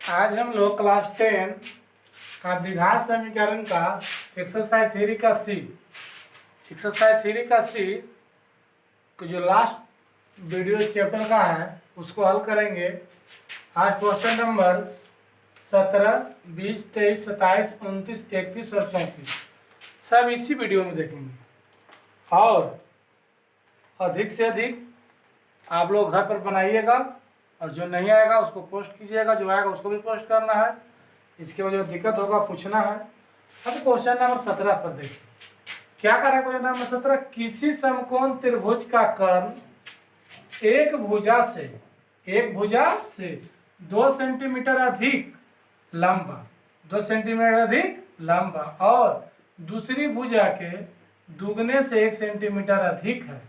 आज हम लोग क्लास 10 का द्विघात समीकरण का एक्सरसाइज थ्योरी का सी जो लास्ट वीडियो इस चैप्टर का है उसको हल करेंगे। आज क्वेश्चन नंबर 17, 20, 23, 27, 29, 31 और 34 सब इसी वीडियो में देखेंगे और अधिक से अधिक आप लोग घर पर बनाइएगा और जो नहीं आएगा उसको पोस्ट कीजिएगा, जो आएगा उसको भी पोस्ट करना है। इसके वजह से दिक्कत होगा पूछना है। अब क्वेश्चन नंबर 17 पर देखिए क्या कर रहा है। क्वेश्चन नंबर 17, किसी समकोण त्रिभुज का कर्ण एक भुजा से 2 सेंटीमीटर अधिक लंबा 2 सेंटीमीटर अधिक लंबा और दूसरी भुजा के दुगने से 1 सेंटीमीटर अधिक है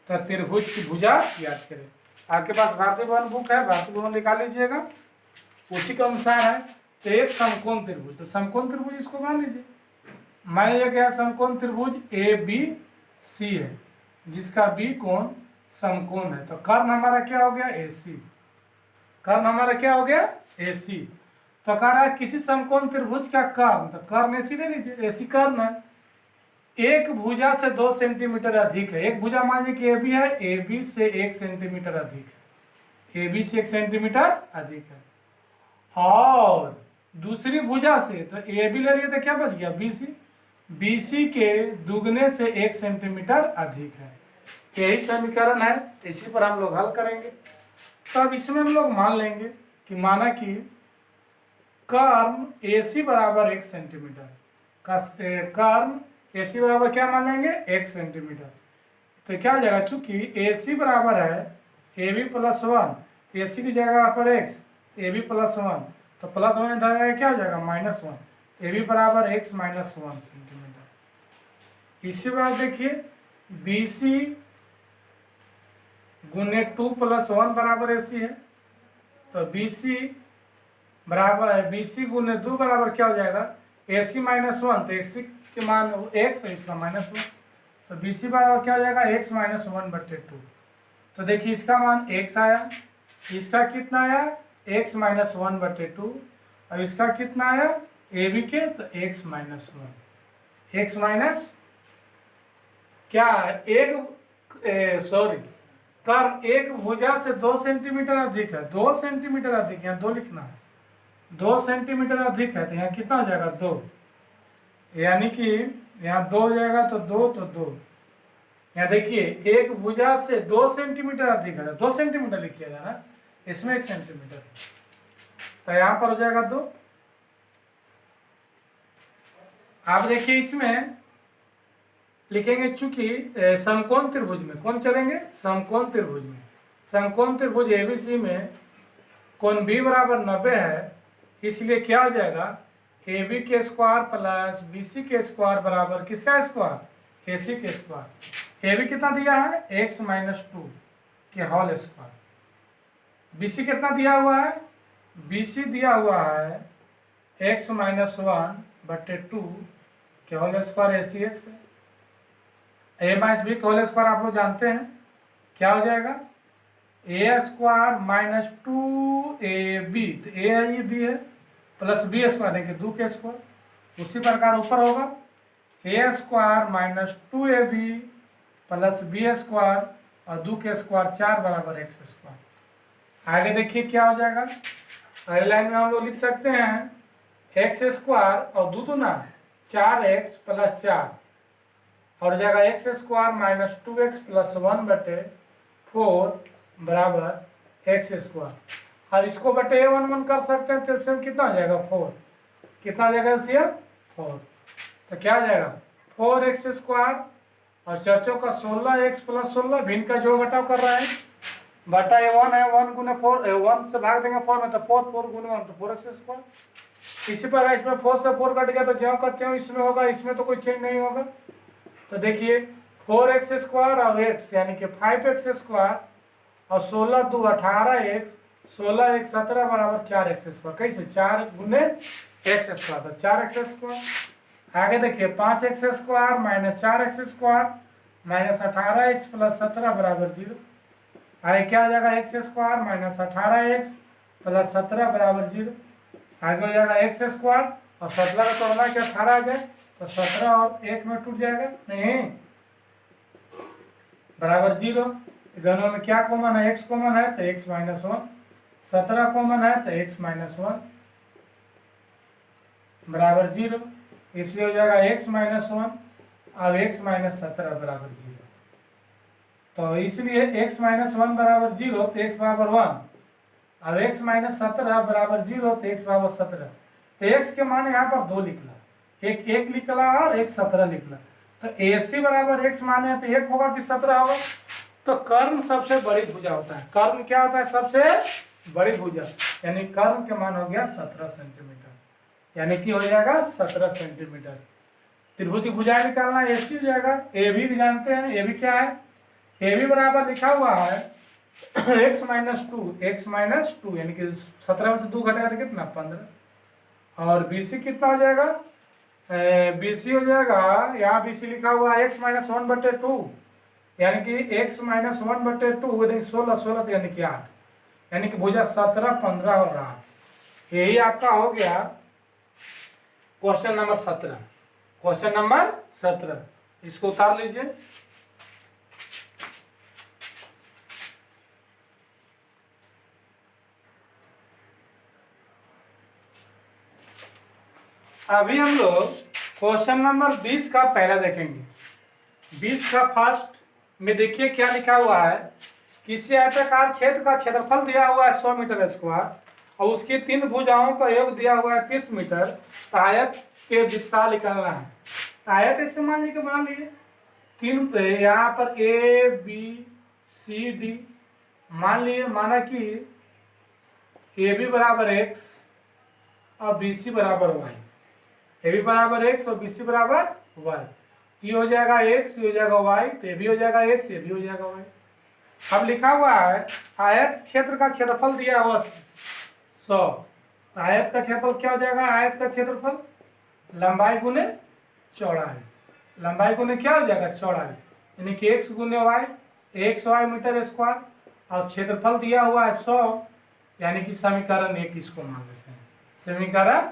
तो त्रिभुज की भुजा याद करें। आपके पास भारतीय भवन बुक है, भारतीय भवन निकाल लीजिएगा, उसी के अनुसार है। तो एक समकोण त्रिभुज, तो समकोण त्रिभुज इसको मान लीजिए। मान लीजिए क्या समकोण त्रिभुज ए बी सी है जिसका बी कोण समकोण है। तो कर्ण हमारा क्या हो गया AC। कर्ण हमारा क्या हो गया AC। तो कह रहा है किसी समकोण त्रिभुज का कर्ण, तो कर्ण AC ले लीजिए, AC कर्ण है। एक भुजा से 2 सेंटीमीटर अधिक है। एक भुजा मान लीजिए कि AB है, AB से 1 सेंटीमीटर अधिक है, AB से 1 सेंटीमीटर अधिक है। और दूसरी भुजा से तो AB ले लिए तो क्या बच गया BC, BC के दुगने से 1 सेंटीमीटर अधिक है। यही समीकरण है, इसी पर हम लोग हल करेंगे। तो अब इसमें हम लोग मान लेंगे कि माना कि कर्ण AC बराबर 1 सेंटीमीटर का कर्ण AC बराबर क्या मान लेंगे 1 सेंटीमीटर। तो क्या हो जाएगा, चूंकि AC बराबर है AB प्लस 1, AC की जगह पर x, AB प्लस 1, तो प्लस 1 इधर आएगा क्या हो जाएगा -1, AB बराबर x माइनस 1 सेंटीमीटर। इसी बात देखिए BC गुने 2 प्लस 1 बराबर AC है। तो BC बराबर है BC गुने 2 बराबर क्या हो जाएगा AC माइनस 1, तो AC के मान x और इसका -1, तो BC बराबर क्या हो जाएगा x माइनस 1/2। तो देखिए इसका मान x आया, इसका कितना आया x माइनस 1/2 और इसका कितना आया AB के, तो x माइनस 1, x माइनस क्या कर्ण एक भुजा से 2 सेंटीमीटर अधिक है, 2 सेंटीमीटर अधिक, यहाँ 2 लिखना है, 2 सेंटीमीटर अधिक है। तो यहाँ कितना हो जाएगा 2, यानी कि यहाँ 2 हो जाएगा तो 2 तो 2। यहाँ देखिए एक भुजा से 2 सेंटीमीटर अधिक है, 2 सेंटीमीटर लिखिएगा ना, इसमें 1 सेंटीमीटर, तो यहाँ पर हो जाएगा 2। आप देखिए इसमें लिखेंगे चूंकि समकोण त्रिभुज में कौन चलेंगे, समकोण त्रिभुज में, समकोण त्रिभुज ABC में कोण B बराबर 90 है, इसलिए क्या हो जाएगा AB के स्क्वायर प्लस BC के स्क्वायर बराबर किसका स्क्वायर AC के स्क्वायर। AB कितना दिया है x माइनस 2 के होल स्क्वायर, BC कितना दिया हुआ है, BC दिया हुआ है x माइनस 1/2 के होल स्क्वायर ACX है। A माइनस B के होल स्क्वायर आप लोग जानते हैं क्या हो जाएगा A स्क्वायर माइनस 2AB, तो A है ये B है, प्लस B स्क्वायर देखिए 2 के स्क्वायर। उसी प्रकार ऊपर होगा A square minus 2AB plus B square और 2 के स्क्वायर 4 बराबर x स्क्वायर। आगे देखिए क्या हो जाएगा, अगली लाइन में हम लोग लिख सकते हैं x स्क्वायर और 2 दूना 4x प्लस 4 और हो जाएगा x square minus 2x plus 1/4 बराबर x स्क्वायर। अब इसको बटे 1 कर सकते हैं, तो इसमें कितना हो जाएगा 4, कितना हो जाएगा इससे 4, तो क्या हो जाएगा 4x स्क्वायर और चर्चों का 16x प्लस 16 भिन्न का जोड़ घटाव कर रहा है, बटा 1 है 1 गुने 4, 1 से भाग देंगे 4 में, तो 4 गुने 1 तो 4x स्क्वायर। इसी प्रकार इसमें 4 से 4 कट गया तो ज्यों करते हो इसमें होगा, इसमें तो कोई चेंज नहीं होगा। तो देखिए 4x स्क्वायर और x यानी कि 5x स्क्वायर और 16 2 18x, 16 1 17 बराबर 4x स्क्वायर। कैसे 4 गुने x स्क्वायर, तो 4x स्क्वायर। आगे देखिए 5x square minus 4x square minus 18x plus 17 बराबर 0। आगे क्या आ जाएगा x square minus 18x plus 17 बराबर 0। आगे हो जाएगा एक्स स्क्वायर और 17 का तोड़ना क्या 18 आ जाए तो 17 और 1 में टूट जाएगा नहीं बराबर 0। दोनों में क्या कॉमन है x कॉमन है तो x माइनस 1, 17 कॉमन है तो x माइनस 1 बराबर 0, इसलिए हो जाएगा x माइनस 1 अब x माइनस 17 बराबर 0। तो इसलिए x माइनस 1 बराबर 0 तो x बराबर 1 अब x माइनस 17 बराबर 0 तो x बराबर 17 तो x के मान यहाँ पर 2 निकला, एक 1 निकला और एक 17 निकला। तो AC बराबर x माने तो 1 होगा कि 17 होगा। तो कर्ण सबसे बड़ी भुजा होता है। कर्ण क्या होता है सबसे बड़ी भुजा, यानी कर्ण के मान हो गया 17 सेंटीमीटर, यानी कि हो जाएगा 17 सेंटीमीटर। त्रिभुज की भुजाएं निकालना ऐसी हो जाएगा। ए बी जानते हैं, ए बी क्या है, ए बी बराबर लिखा हुआ है x माइनस 2 यानी कि 17 में से 2 घटेगा तो कितना 15 और BC कितना हो जाएगा BC हो जाएगा यहाँ BC लिखा हुआ है x माइनस 1/2 यानी कि x माइनस 1/2 16 16 यानी कि 8 यानी कि भुजा 17 15 और 8। यही आपका हो गया क्वेश्चन नंबर 17। क्वेश्चन नंबर 17 इसको उतार लीजिए। अभी हम लोग क्वेश्चन नंबर 20 का पहला देखेंगे। 20 का फर्स्ट में देखिए क्या लिखा हुआ है, किसी आयताकार क्षेत्र का क्षेत्रफल दिया हुआ है 100 मीटर स्क्वायर और उसकी 3 भुजाओं का योग दिया हुआ है 30 मीटर। तो आयत के विस्तार निकालना है। तो आयत ऐसे मान लीजिए 3 यहाँ पर ABCD माना कि AB बराबर x और BC बराबर y, AB बराबर x और BC बराबर y। ये हो जाएगा x, ये हो जाएगा y, तो ये भी हो जाएगा x, ये भी हो जाएगा y। अब लिखा हुआ है आयत क्षेत्र का क्षेत्रफल दिया हुआ 100। आयत का क्षेत्रफल क्या हो जाएगा, आयत का क्षेत्रफल लंबाई गुने चौड़ाई, लंबाई गुने क्या हो जाएगा चौड़ाई, यानी कि x गुने y, 100 मीटर स्क्वायर और क्षेत्रफल दिया हुआ है 100 यानी कि समीकरण 1 इसको मान लेते हैं, समीकरण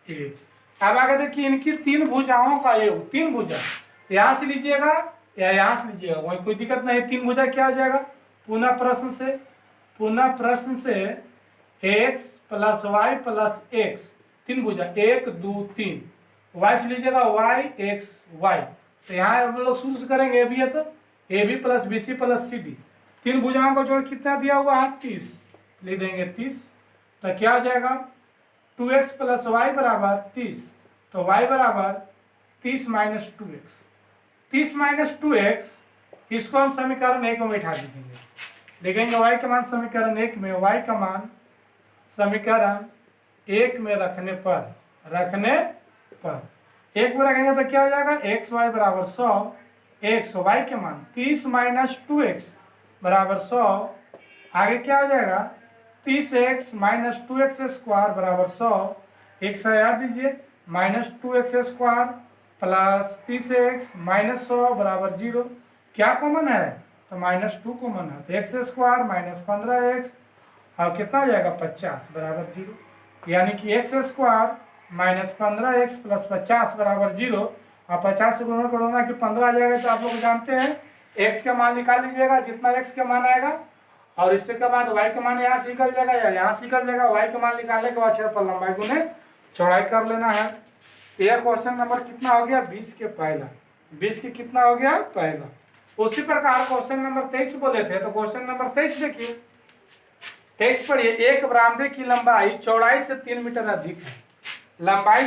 1। अब आगे देखिए इनकी 3 भुजाओं का योग, 3 भुजा यहाँ से लीजिएगा या यहाँ से लीजिएगा वही कोई दिक्कत नहीं। 3 भुजा क्या हो जाएगा, पुनः प्रश्न से x plus y plus x, 3 भुजा 1 2 3, y से लीजिएगा y x y। तो यहाँ हम लोग शुरू से करेंगे AB है तो AB plus BC plus CD, 3 भुजाओं का जोड़ कितना दिया हुआ है 30, लिख देंगे 30। तो क्या हो जाएगा 2x प्लस y बराबर 30, तो y बराबर 30 माइनस 2x, 30 माइनस 2x इसको हम समीकरण 1 में बैठा दीजिएंगे, लिखेंगे y का मान समीकरण 1 में, y का मान समीकरण 1 में रखने पर 1 में रखेंगे तो क्या हो जाएगा x y बराबर 100, x y के मान 30 माइनस 2x बराबर 100, आगे क्या हो जाएगा 30x माइनस 2x स्क्वायर बराबर 100, एक से याद दीजिए minus 2x square plus 30x minus 100 बराबर 0। क्या कॉमन है तो माइनस 2 कॉमन है, तो एक्स स्क्वायर माइनस 15x और कितना हो जाएगा 50 बराबर 0, यानी कि x square minus 15x plus 50 बराबर 0। और 50 से गुणा करूँगा कि 15 आ जाएगा, तो आप लोग जानते हैं x का मान निकाल लीजिएगा, जितना x का मान आएगा और इससे के बाद y का मान यहाँ से निकल जाएगा या यहाँ से निकल जाएगा। y का मान निकालने के बाद क्षेत्रफल लंबाई गुने चौड़ाई कर लेना है। यह क्वेश्चन नंबर कितना हो गया 20 के पहला, 20 के कितना हो गया पहला। उसी प्रकार क्वेश्चन नंबर 23 बोले थे, तो क्वेश्चन नंबर 23 देखिए, 23 पढ़िए। एक बरामदे की लंबाई चौड़ाई से 3 मीटर अधिक है। लंबाई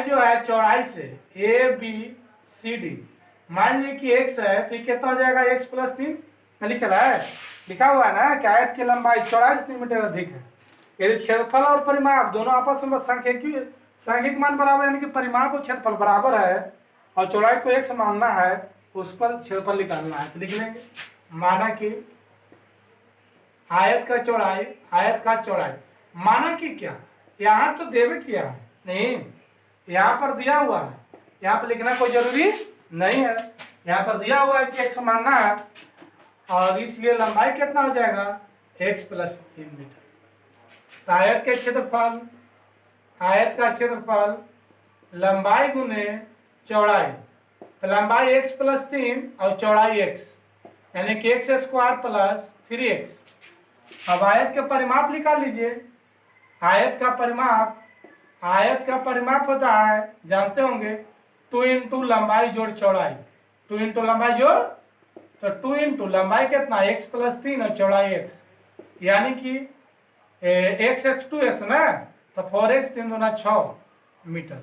जो है चौड़ाई से ABCD, मान लीजिए कि x है तो कितना हो जाएगा x प्लस 3 लिखा हुआ है ना कि आयत की लंबाई चौड़ाई से 3 मीटर अधिक है। यदि क्षेत्रफल और परिमाप दोनों आपस में सांख्यिक मान बराबर, यानी कि परिमाप और क्षेत्रफल बराबर है और चौड़ाई को x मानना है, उस पर क्षेत्रफल निकालना है। तो लिख लेंगे माना कि आयत का चौड़ाई माना कि क्या, यहाँ तो देवे किया है नहीं, यहाँ पर दिया हुआ है, यहाँ पर लिखना कोई जरूरी नहीं है, यहाँ पर दिया हुआ है कि x मानना है और इसलिए लंबाई कितना हो जाएगा x प्लस 3 मीटर। तो आयत के क्षेत्रफल, आयत का क्षेत्रफल लंबाई गुने चौड़ाई, तो लंबाई x प्लस 3 और चौड़ाई x, यानी कि एक्स स्क्वायर प्लस 3x। अब आयत के परिमाप निकाल लीजिए। आयत का परिमाप, आयत का परिमाप होता है, जानते होंगे, 2 इंटू लंबाई जोड़ चौड़ाई, 2 इंटू लंबाई जोड़, तो 2 इंटू लंबाई कितना, x प्लस 3 और चौड़ाई x, यानी कि x x 2x ना, तो 4x 3 दूना 6 मीटर।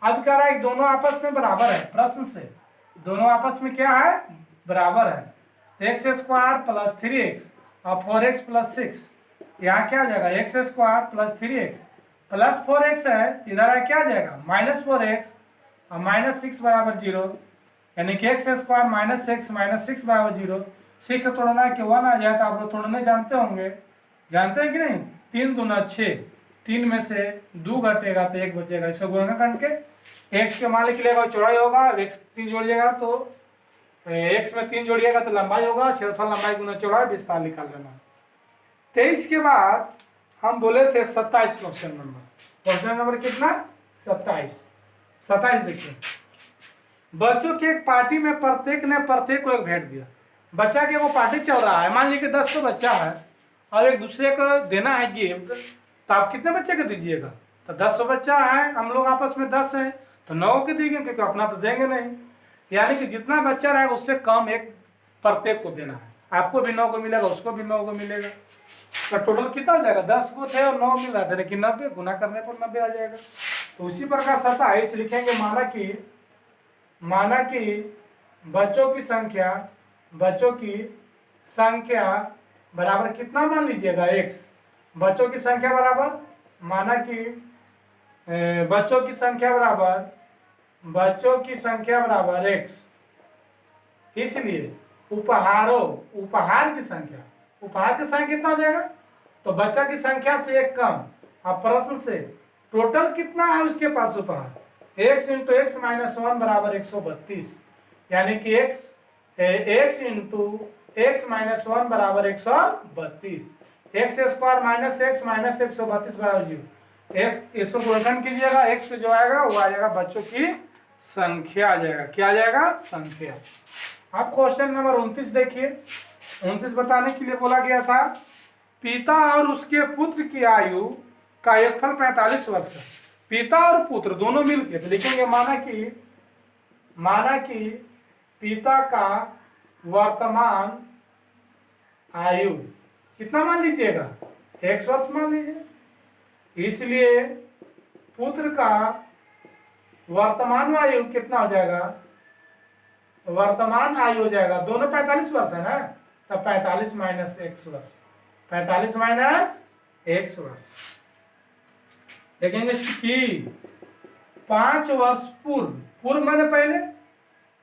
अब कह रहा है दोनों आपस में बराबर है, प्रश्न से दोनों आपस में क्या है, बराबर है। तो एक्स स्क्वायर प्लस 3x और 4x प्लस 6, यहाँ क्या आ जाएगा, x square plus 3x plus 4x है, इधर है क्या आ जाएगा, माइनस 4x और माइनस 6 बराबर 0, यानी कि एक्स स्क्वायर माइनस 6 बराबर 0। 6 तोड़ना कि 1 आ जाए, तो आप लोग तोड़ने जानते होंगे, जानते हैं कि नहीं, 3 दूना 6, 3 में से 2 घटेगा तो 1 बचेगा, इसको गुणा करके x के मान लिख लेगा, चौड़ाई होगा, x 3 जोड़िएगा तो x में 3 जोड़िएगा तो लंबाई होगा, क्षेत्रफल लंबाई गुना चौड़ाई, विस्तार निकाल लेना। 23 के बाद हम बोले थे 27 क्वेश्चन नंबर, क्वेश्चन नंबर कितना, 27 देखिए। बच्चों की एक पार्टी में प्रत्येक ने प्रत्येक को एक भेंट दिया। बच्चा के वो पार्टी चल रहा है, मान लीजिए 10 तो बच्चा है और एक दूसरे को देना है गिफ्ट, तो आप कितने बच्चे को दीजिएगा, तो 10 बच्चा है, हम लोग आपस में 10 हैं तो 9 के देंगे, क्योंकि अपना तो देंगे नहीं, यानी कि जितना बच्चा रहेगा उससे कम एक प्रत्येक को देना है। आपको भी 9 को मिलेगा, उसको भी 9 को मिलेगा, तो टोटल कितना हो जाएगा, 10 को थे और 9 मिल रहा था, लेकिन 90 गुना करने पर 90 आ जाएगा। तो उसी प्रकार 27 लिखेंगे, माना कि बच्चों की संख्या बराबर कितना मान लीजिएगा, x। बच्चों की संख्या बराबर, माना कि बच्चों की संख्या बराबर x, इसलिए उपहार की संख्या कितना हो जाएगा, तो बच्चा की संख्या से एक कम। अब प्रश्न से टोटल कितना है उसके पास उपहार, x इंटू एक्स माइनस 1 बराबर 132, यानी कि x इंटू एक्स माइनस 1 बराबर 132, एक्स स्क्वायर माइनस 132 बराबर 0। इसको गुणन कीजिएगा, x जो आएगा वो आ जाएगा बच्चों की संख्या आ जाएगा, क्या आ जाएगा, संख्या। अब क्वेश्चन नंबर 29 देखिए। 29 बताने के लिए बोला गया था, पिता और उसके पुत्र की आयु का योगफल 45 वर्ष है। पिता और पुत्र दोनों मिलकर, तो लिखेंगे माना कि पिता का वर्तमान आयु कितना मान लीजिएगा, 100 वर्ष मान लीजिए, इसलिए पुत्र का वर्तमान आयु कितना हो जाएगा, वर्तमान आयु हो जाएगा, दोनों 45 वर्ष है ना, तब 45 माइनस 100 वर्ष, 45 माइनस 100 वर्ष। देखेंगे कि 5 वर्ष पूर्व मैंने पहले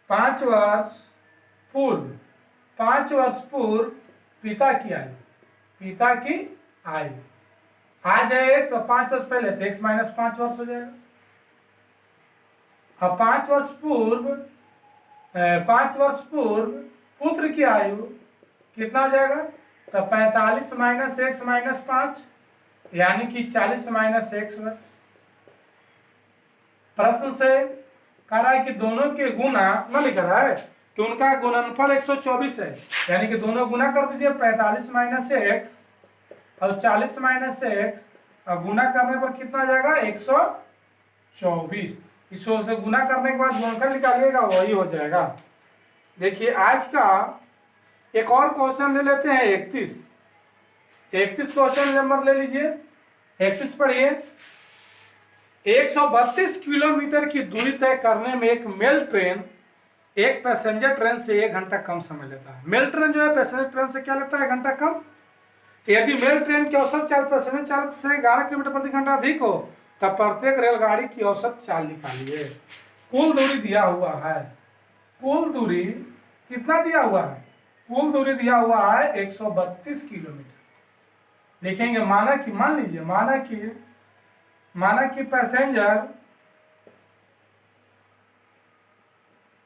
5 वर्ष पूर्व पिता की आयु आ जाए 105 वर्ष पहले, तो x माइनस 5 वर्ष हो जाएगा। अब 5 वर्ष पूर्व पुत्र की आयु कितना हो जाएगा, तो 45 माइनस x माइनस 5, यानी कि 40 माइनस 1 वर्ष। प्रश्न से कह रहा है कि दोनों के गुना न लिख रहा है कि उनका गुणनफल 124 है, यानी कि दोनों गुना कर दीजिए, 45 माइनस x और 40 माइनस x, और गुना करने पर कितना आ जाएगा, 124। इसको से गुना करने के बाद गुणनफल निकालिएगा, वही हो जाएगा। देखिए आज का एक और क्वेश्चन ले लेते हैं, 31 क्वेश्चन नंबर ले लीजिए। 31 पढ़िए। 132 किलोमीटर की दूरी तय करने में एक मेल ट्रेन एक पैसेंजर ट्रेन से 1 घंटा कम समय लेता है। मेल ट्रेन जो है पैसेंजर ट्रेन से क्या लेता है, 1 घंटा कम। यदि मेल ट्रेन की औसत चाल पैसेंजर चाल से 11 किलोमीटर प्रति घंटा अधिक हो, तब प्रत्येक रेलगाड़ी की औसत चाल निकालिए। कुल दूरी दिया हुआ है, कुल दूरी कितना दिया हुआ है, कुल दूरी दिया हुआ है 132 किलोमीटर। लिखेंगे मान लीजिए माना कि पैसेंजर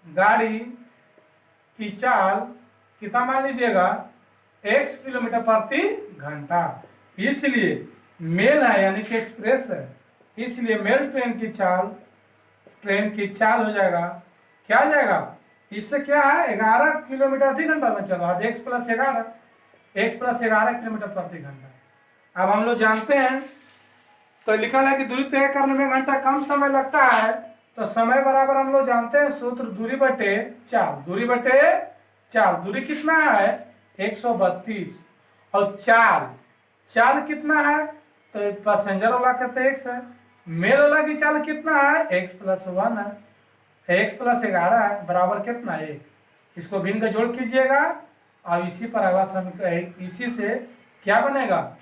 गाड़ी की चाल कितना मान लीजिएगा, x किलोमीटर प्रति घंटा। इसलिए मेल है यानी कि एक्सप्रेस है, इसलिए मेल ट्रेन की चाल हो जाएगा, क्या हो जाएगा, इससे क्या है 11 किलोमीटर प्रति घंटा में चल रहा है, x प्लस 11 किलोमीटर प्रति घंटा। अब हम लोग जानते हैं तो लिखा है कि दूरी तय करने में घंटा कम समय लगता है, तो समय बराबर हम लोग जानते हैं सूत्र दूरी बटे चाल। दूरी कितना है 132 और चाल कितना है, तो पैसेंजर वाला कहते हैं x है, मेल वाला की चाल कितना है x प्लस 1 है, x प्लस 11 है बराबर कितना है 1। इसको भिन्न का जोड़ कीजिएगा और इसी पर अगला समीकरण, इसी से क्या बनेगा,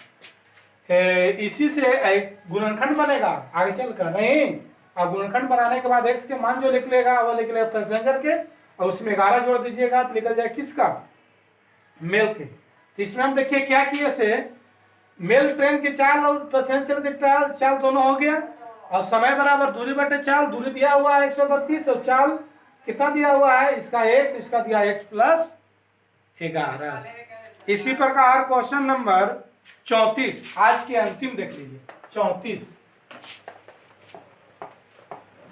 इसी से एक गुणनखंड बनेगा आगे चलकर, नहीं अब गुणनखंड बनाने के बाद x के मान जो लिख लेगा वो लिख लेगा पैसेंजर के, और उसमें 11 जोड़ दीजिएगा तो निकल जाए किसका, मेल के। तो इसमें हम देखिए क्या किए से मेल ट्रेन की चाल और पैसेंजर की चाल दोनों हो गया, और समय बराबर दूरी बटे चाल, दूरी दिया हुआ है 132 और चाल कितना दिया हुआ है इसका x, इसका दिया x प्लस 11। इसी प्रकार क्वेश्चन नंबर 34 आज के अंतिम देख लीजिए।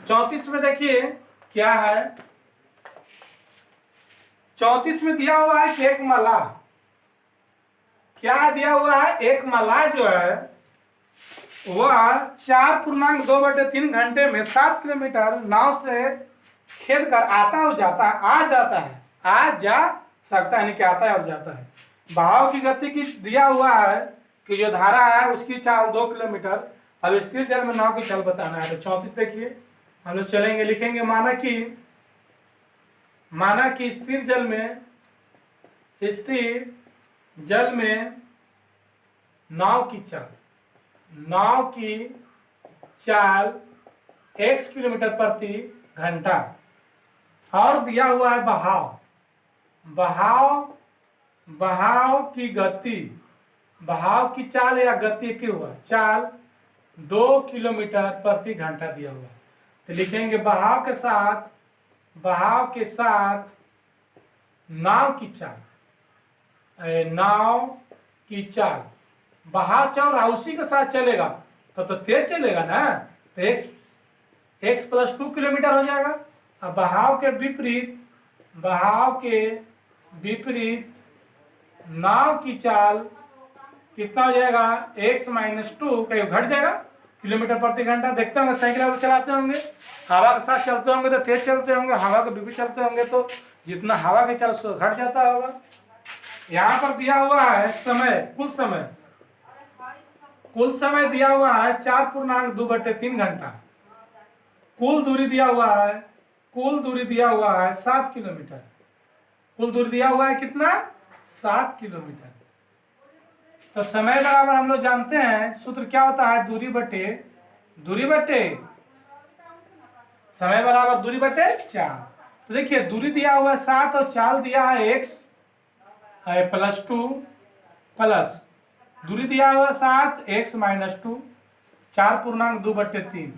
34 में देखिए क्या है, 34 में दिया हुआ है कि एक मलाह, क्या दिया हुआ है, एक मलाह जो है वह 4.2/3 घंटे में 7 किलोमीटर नाव से खेद कर आता और जाता है, आ जा सकता है, यानी कि आता है और जाता है। बहाव की गति की दिया हुआ है कि जो धारा है उसकी चाल 2 किलोमीटर। अब स्थिर जल में नाव की चाल बताना है। तो 34 देखिए हम लोग चलेंगे, लिखेंगे माना कि स्थिर जल में नाव की चाल x किलोमीटर प्रति घंटा, और दिया हुआ है बहाव की गति, बहाव की चाल या गति क्या हुआ, चाल 2 किलोमीटर प्रति घंटा दिया हुआ। तो लिखेंगे बहाव के साथ नाव की चाल, बहाव चल रहा उसी के साथ चलेगा तो तेज चलेगा ना, तो x प्लस 2 किलोमीटर हो जाएगा। अब बहाव के विपरीत नाव की चाल कितना हो जाएगा, x माइनस 2, कहीं घट जाएगा किलोमीटर प्रति घंटा। देखते होंगे साइकिल आप चलाते होंगे, हवा के साथ चलते होंगे तो तेज चलते होंगे, हवा के विपरीत चलते होंगे तो जितना हवा की चाल उसको घट जाता होगा। यहाँ पर दिया हुआ है समय, कुल समय दिया हुआ है 4.2/3 घंटा। कुल दूरी दिया हुआ है 7 किलोमीटर। कुल दूरी दिया हुआ है कितना, 7 किलोमीटर। तो समय बराबर हम लोग जानते हैं सूत्र क्या होता है, दूरी बटे समय बराबर दूरी बटे 4। तो देखिए दूरी दिया हुआ है 7 और चाल दिया है x प्लस 2 प्लस दूरी दिया हुआ 7 x माइनस 2, 4.2/3।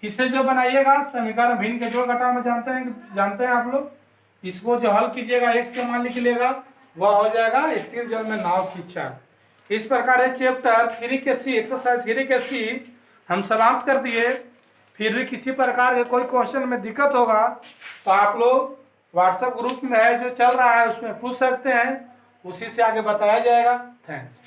इसे जो बनाइएगा समीकरण भिन्न के जोड़ घटाव में जानते हैं आप लोग, इसको जो हल कीजिएगा x के मान लिखिएगा वह हो जाएगा स्थिर जल में नाव की चाल। इस प्रकार है चैप्टर 3 के सी, एक्सरसाइज 3 के सी हम समाप्त कर दिए। फिर भी किसी प्रकार के कोई क्वेश्चन में दिक्कत होगा तो आप लोग व्हाट्सएप ग्रुप में है जो चल रहा है उसमें पूछ सकते हैं, उसी से आगे बताया जाएगा। थैंक्स।